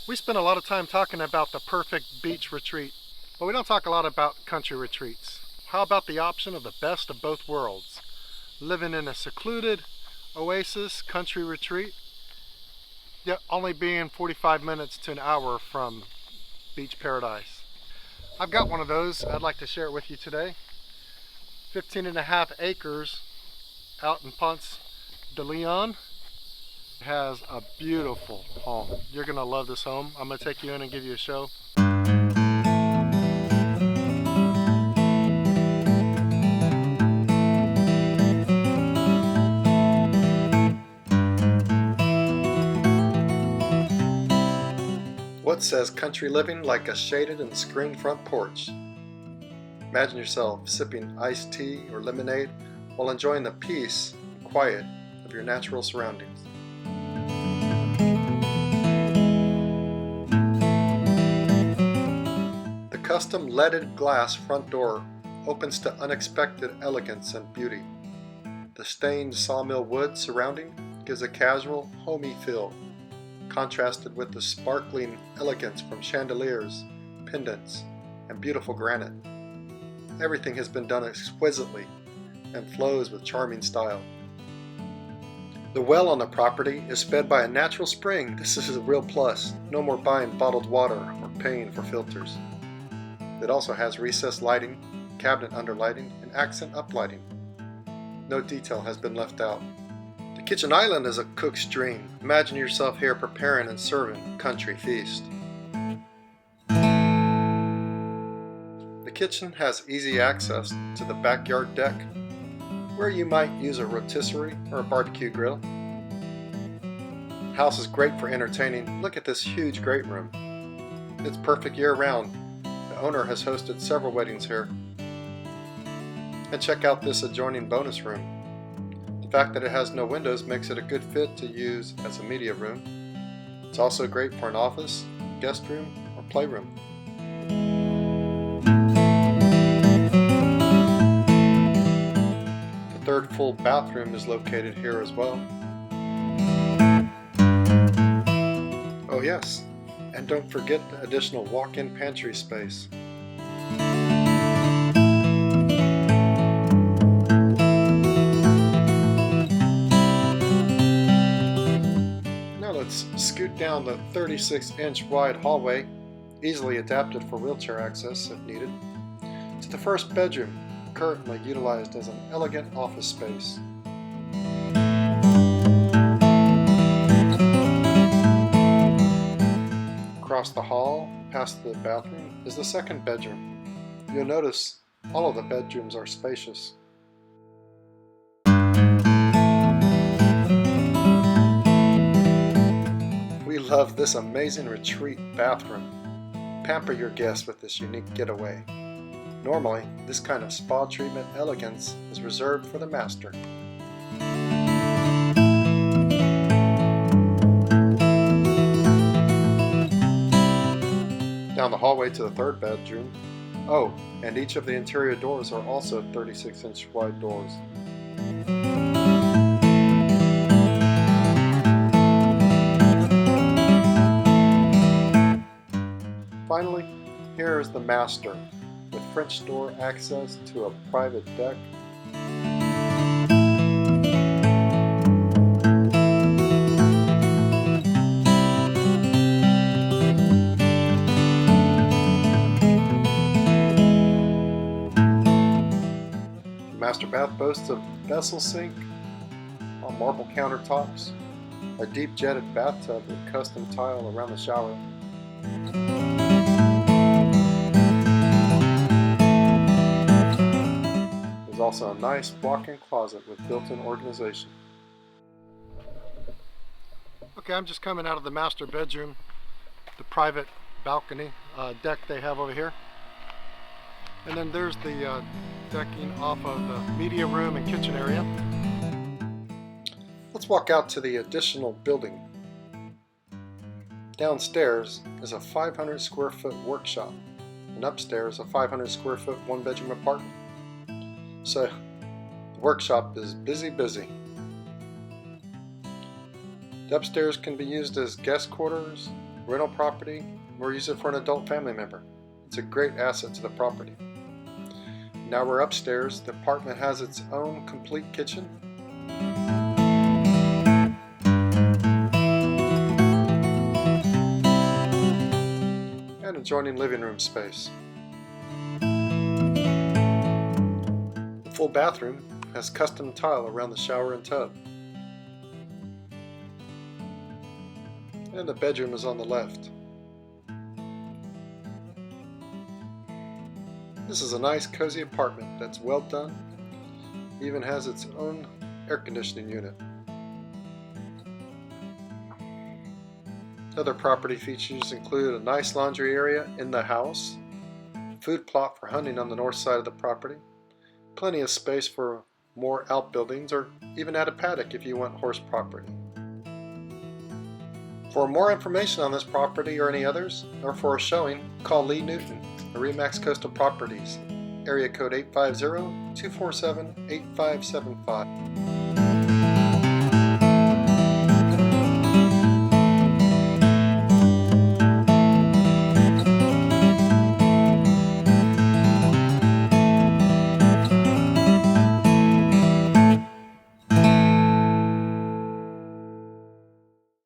We spend a lot of time talking about the perfect beach retreat, but we don't talk a lot about country retreats. How about the option of the best of both worlds? Living in a secluded oasis country retreat, yet only being 45 minutes to an hour from beach paradise. I've got one of those. I'd like to share it with you today. 15 and a half acres out in Ponce de Leon. Has a beautiful home. You're gonna love this home. I'm gonna take you in and give you a show. What says country living like a shaded and screened front porch? Imagine yourself sipping iced tea or lemonade while enjoying the peace and quiet of your natural surroundings. The custom leaded glass front door opens to unexpected elegance and beauty. The stained sawmill wood surrounding gives a casual, homey feel, contrasted with the sparkling elegance from chandeliers, pendants, and beautiful granite. Everything has been done exquisitely and flows with charming style. The well on the property is fed by a natural spring. This is a real plus. No more buying bottled water or paying for filters. It also has recessed lighting, cabinet underlighting, and accent uplighting. No detail has been left out. The kitchen island is a cook's dream. Imagine yourself here preparing and serving a country feast. The kitchen has easy access to the backyard deck, where you might use a rotisserie or a barbecue grill. The house is great for entertaining. Look at this huge great room. It's perfect year-round. The owner has hosted several weddings here. And check out this adjoining bonus room. The fact that it has no windows makes it a good fit to use as a media room. It's also great for an office, guest room, or playroom. The third full bathroom is located here as well. Oh yes, and don't forget the additional walk-in pantry space. Let's scoot down the 36-inch wide hallway, easily adapted for wheelchair access if needed, to the first bedroom, currently utilized as an elegant office space. Across the hall, past the bathroom, is the second bedroom. You'll notice all of the bedrooms are spacious. We love this amazing retreat bathroom. Pamper your guests with this unique getaway. Normally, this kind of spa treatment elegance is reserved for the master. Down the hallway to the third bedroom. Oh, and each of the interior doors are also 36-inch wide doors. Finally, here is the master, with French door access to a private deck. The master bath boasts a vessel sink on marble countertops, a deep jetted bathtub with custom tile around the shower. There's also a nice walk-in closet with built-in organization. Okay, I'm just coming out of the master bedroom, the private balcony deck they have over here. And then there's the decking off of the media room and kitchen area. Let's walk out to the additional building. Downstairs is a 500 square foot workshop, and upstairs a 500 square foot one bedroom apartment. So the workshop is busy. The upstairs can be used as guest quarters, rental property, or use it for an adult family member. It's a great asset to the property. Now we're upstairs. The apartment has its own complete kitchen, and adjoining living room space. The full bathroom has custom tile around the shower and tub. And the bedroom is on the left. This is a nice cozy apartment that's well done, even has its own air conditioning unit. Other property features include a nice laundry area in the house, food plot for hunting on the north side of the property, plenty of space for more outbuildings, or even add a paddock if you want horse property. For more information on this property or any others, or for a showing, call Lee Newton, Remax Coastal Properties, area code 850-247-8575.